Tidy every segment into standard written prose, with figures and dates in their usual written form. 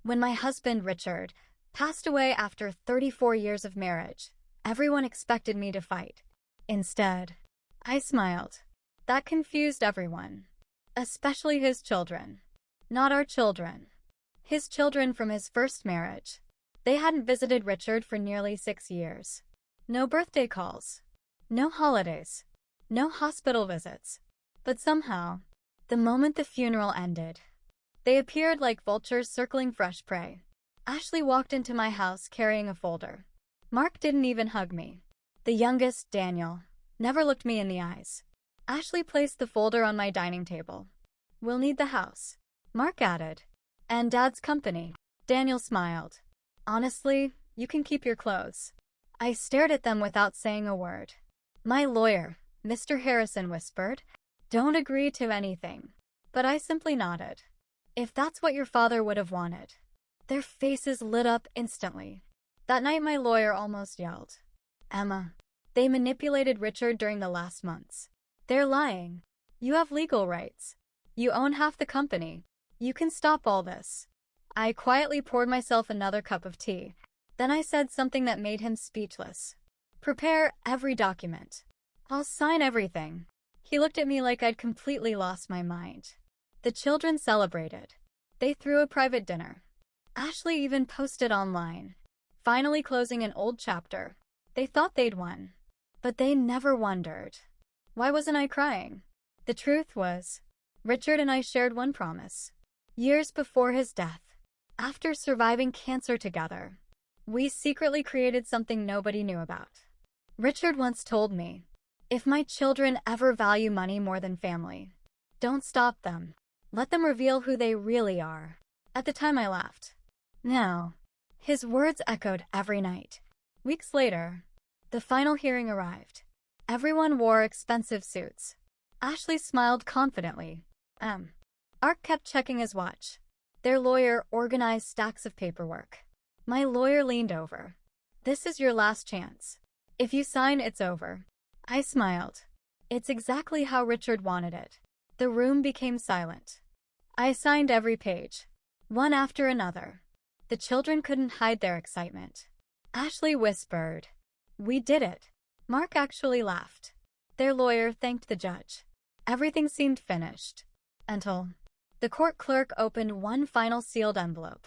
When my husband, Richard, passed away after 34 years of marriage, everyone expected me to fight. Instead, I smiled. That confused everyone, especially his children. Not our children. His children from his first marriage. They hadn't visited Richard for nearly 6 years. No birthday calls. No holidays. No hospital visits. But somehow, the moment the funeral ended, they appeared like vultures circling fresh prey. Ashley walked into my house carrying a folder. Mark didn't even hug me. The youngest, Daniel, never looked me in the eyes. Ashley placed the folder on my dining table. "We'll need the house," Mark added. "And Dad's company." Daniel smiled. "Honestly, you can keep your clothes." I stared at them without saying a word. "My lawyer," Mr. Harrison whispered, "don't agree to anything." But I simply nodded. "If that's what your father would have wanted." Their faces lit up instantly. That night my lawyer almost yelled. "Emma, they manipulated Richard during the last months. They're lying. You have legal rights. You own half the company. You can stop all this." I quietly poured myself another cup of tea. Then I said something that made him speechless. "Prepare every document. I'll sign everything." He looked at me like I'd completely lost my mind. The children celebrated. They threw a private dinner. Ashley even posted online, finally closing an old chapter. They thought they'd won, but they never wondered. Why wasn't I crying? The truth was, Richard and I shared one promise. Years before his death, after surviving cancer together, we secretly created something nobody knew about. Richard once told me, "If my children ever value money more than family, don't stop them. Let them reveal who they really are." At the time I laughed. Now, his words echoed every night. Weeks later, the final hearing arrived. Everyone wore expensive suits. Ashley smiled confidently. Art kept checking his watch. Their lawyer organized stacks of paperwork. My lawyer leaned over. "This is your last chance. If you sign, it's over." I smiled. It's exactly how Richard wanted it. The room became silent. I signed every page, one after another. The children couldn't hide their excitement. Ashley whispered, "We did it." Mark actually laughed. Their lawyer thanked the judge. Everything seemed finished. Until the court clerk opened one final sealed envelope.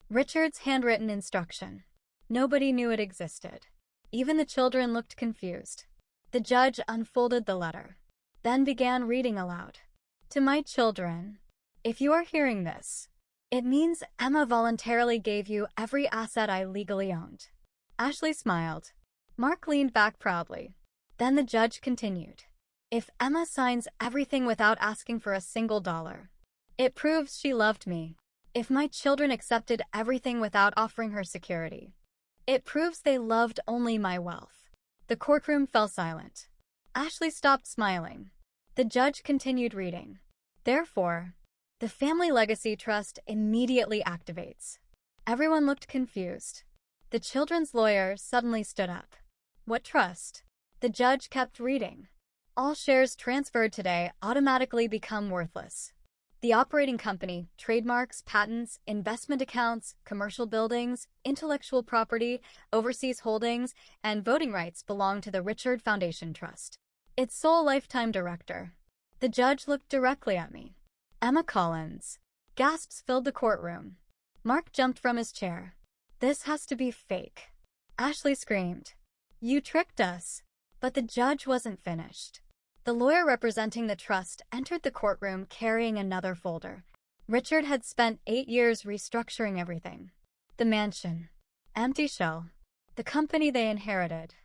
Richard's handwritten instruction. Nobody knew it existed. Even the children looked confused. The judge unfolded the letter, then began reading aloud. "To my children, if you are hearing this, it means Emma voluntarily gave you every asset I legally owned." Ashley smiled. Mark leaned back proudly. Then the judge continued. "If Emma signs everything without asking for a single dollar, it proves she loved me. If my children accepted everything without offering her security, it proves they loved only my wealth." The courtroom fell silent. Ashley stopped smiling. The judge continued reading. "Therefore, the Family Legacy Trust immediately activates." Everyone looked confused. The children's lawyer suddenly stood up. "What trust?" The judge kept reading. "All shares transferred today automatically become worthless. The operating company, trademarks, patents, investment accounts, commercial buildings, intellectual property, overseas holdings, and voting rights belong to the Richard Foundation Trust. Its sole lifetime director." The judge looked directly at me. "Emma Collins." Gasps filled the courtroom. Mark jumped from his chair. "This has to be fake." Ashley screamed. "You tricked us." But the judge wasn't finished. The lawyer representing the trust entered the courtroom carrying another folder. Richard had spent 8 years restructuring everything. The mansion, empty shell. The company they inherited,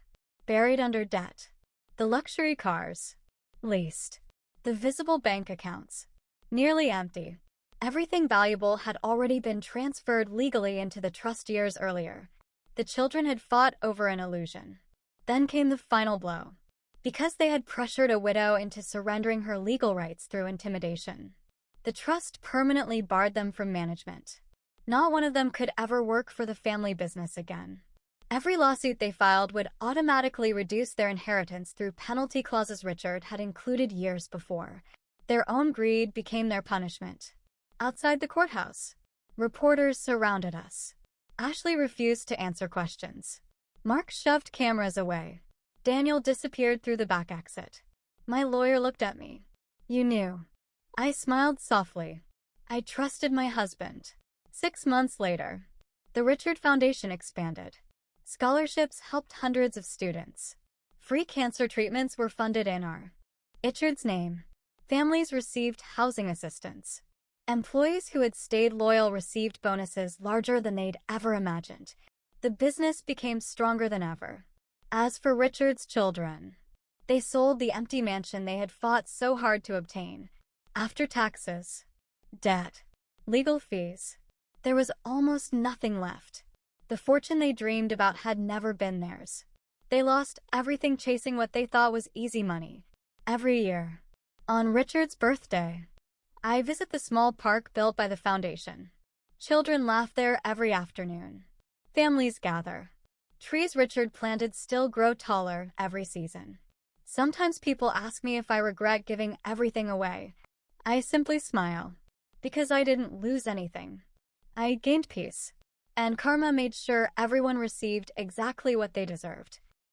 buried under debt. The luxury cars, leased. The visible bank accounts, nearly empty. Everything valuable had already been transferred legally into the trust years earlier. The children had fought over an illusion. Then came the final blow. Because they had pressured a widow into surrendering her legal rights through intimidation, the trust permanently barred them from management. Not one of them could ever work for the family business again. Every lawsuit they filed would automatically reduce their inheritance through penalty clauses Richard had included years before. Their own greed became their punishment. Outside the courthouse, Reporters surrounded us. Ashley refused to answer questions. Mark shoved cameras away. Daniel disappeared through the back exit. My lawyer looked at me. "You knew." I smiled softly. I trusted my husband. 6 months later, the Richard Foundation expanded. Scholarships helped hundreds of students. Free cancer treatments were funded in our Richard's name. Families received housing assistance. Employees who had stayed loyal received bonuses larger than they'd ever imagined. The business became stronger than ever. As for Richard's children, they sold the empty mansion they had fought so hard to obtain. After taxes, debt, legal fees, there was almost nothing left. The fortune they dreamed about had never been theirs. They lost everything chasing what they thought was easy money. Every year, on Richard's birthday, I visit the small park built by the foundation. Children laugh there every afternoon. Families gather. Trees Richard planted still grow taller every season. Sometimes people ask me if I regret giving everything away. I simply smile, because I didn't lose anything. I gained peace, and Karma made sure everyone received exactly what they deserved.